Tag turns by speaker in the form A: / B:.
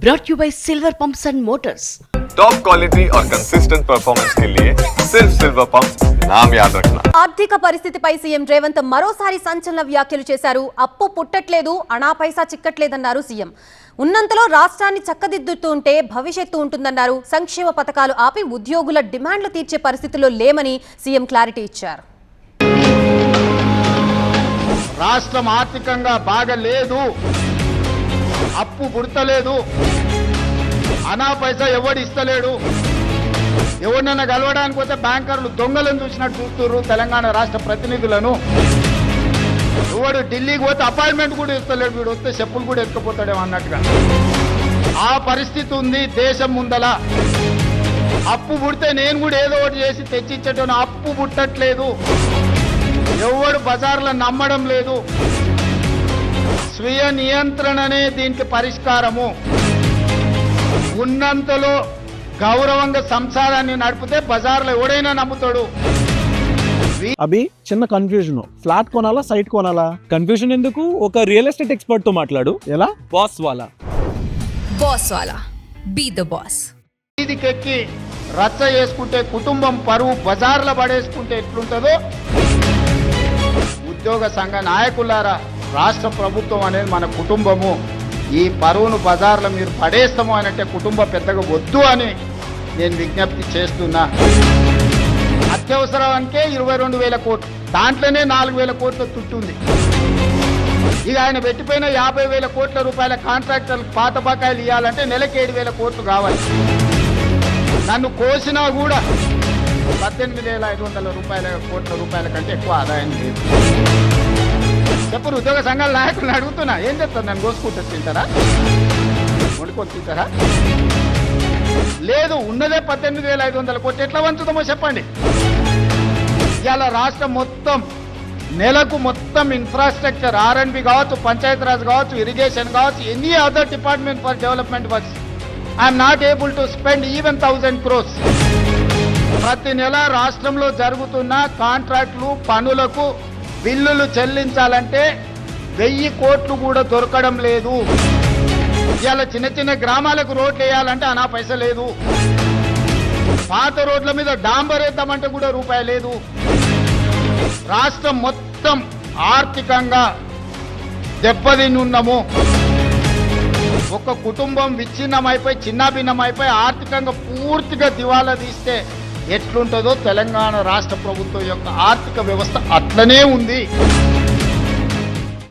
A: brought you by Silver Pumps and Motors.
B: Top quality और consistent performance के लिए सिर्फ सिल्वर पंप्स नाम याद रखना।
C: ఆర్థిక పరిస్థితిపై సీఎం రేవంత్ మరోసారి సంచలన వ్యాఖ్యలు చేశారు. అప్పు పుట్టట్లేదు, అనా పైసా చిక్కట్లేదన్నారు సీఎం. ఉన్నంతలో రాష్ట్రాన్ని చక్కదిద్దుతుంటే భవిష్యత్తు ఉంటుందన్నారు. సంక్షేమ పథకాలు ఆపి ఉద్యోగుల డిమాండ్లు తీర్చే పరిస్థితిలో లేమని సీఎం క్లారిటీ ఇచ్చారు.
D: రాష్ట్రం ఆర్థికంగా బాగలేదు, అప్పు పుడతలేదు, అనా పైసా ఎవడు ఇస్తలేడు. ఎవరినైనా కలవడానికి పోతే బ్యాంకర్లు దొంగలను చూసినట్టు చూస్తున్నారు తెలంగాణ రాష్ట్ర ప్రతినిధులను. ఎవడు ఢిల్లీకి పోతే అపాయింట్మెంట్ కూడా ఇస్తలేడు, వీడు వస్తే చెప్పులు కూడా ఎత్తుకుపోతాడేమో అన్నట్టుగా ఆ పరిస్థితి ఉంది దేశం ముందల. అప్పు పుడితే నేను కూడా ఏదో ఒకటి చేసి తెచ్చిచ్చేటోను, అప్పు పుట్టట్లేదు, ఎవడు బజార్లో నమ్మడం లేదు. స్వీయ నియంత్రణనే దీనికి పరిష్కారము. ఉన్నంతలో గౌరవంగా సంసారాన్ని నడిపితే బజార్లో ఎవడైనా నమ్ముతాడు.
E: అభి చిన్న కన్ఫ్యూజన్, ఫ్లాట్ కొనాలా సైట్ కొనాలా?
F: కన్ఫ్యూజన్ ఎందుకు, ఒక రియల్ ఎస్టేట్ ఎక్స్పర్ట్ తో మాట్లాడు.
E: ఎలా?
F: బాస్ వాలా
G: బీ ద బాస్.
D: వీధికెక్కి రచ్చ చేసుకుంటే, కుటుంబం పరువు బజార్లో పడేసుకుంటే ఎట్లుంటుందో, ఉద్యోగ సంఘ నాయకులారా, రాష్ట్ర ప్రభుత్వం అనేది మన కుటుంబము. ఈ పరువును బజార్లో మీరు పడేస్తాము అని అంటే కుటుంబం పెద్దగా వద్దు అని నేను విజ్ఞప్తి చేస్తున్నా. అత్యవసరానికే 22,000 కోట్లు, దాంట్లోనే 4,000 కోట్ల తుట్టుంది. ఇక ఆయన పెట్టిపోయిన 50,000 కోట్ల రూపాయల కాంట్రాక్టర్లకు పాత బకాయిలు ఇవ్వాలంటే నెలకి 7,000 కోట్లు కావాలి. నన్ను కోసినా కూడా 18,500 కోట్ల రూపాయల కంటే ఎక్కువ ఆదాయం లేదు. చెప్పు, ఉద్యోగ సంఘాల నాయకులను అడుగుతున్నా, ఏం చెప్తారు? నన్ను కోసుకుంటూ తింటారా, వండుకొని తింటారా? లేదు, ఉన్నదే 18,500 కోట్లు, ఎట్లా వంచుతామో చెప్పండి. ఇవాళ రాష్ట్రం మొత్తం నెలకు మొత్తం ఇన్ఫ్రాస్ట్రక్చర్, R&B కావచ్చు, పంచాయతీరాజ్ కావచ్చు, ఇరిగేషన్ కావచ్చు, any other department for development works, I'm not able to spend even 1,000 crores. ప్రతి నెల రాష్ట్రంలో జరుగుతున్న కాంట్రాక్టులు, పనులకు బిల్లులు చెల్లించాలంటే 1000 కోట్లు కూడా దొరకడం లేదు. ఇవాళ చిన్న చిన్న గ్రామాలకు రోడ్లు వేయాలంటే అనా పైస లేదు. పాత రోడ్ల మీద డాంబర్ వేద్దామంటే కూడా రూపాయి లేదు. రాష్ట్రం మొత్తం ఆర్థికంగా దెబ్బతిన్నాము. ఒక కుటుంబం విచ్ఛిన్నమైపోయి, చిన్నాభిన్నమైపోయి, ఆర్థికంగా పూర్తిగా దివాలా తీస్తే ఎట్లుంటుందో తెలంగాణ రాష్ట్ర ప్రభుత్వం యొక్క ఆర్థిక వ్యవస్థ అట్లనే ఉంది.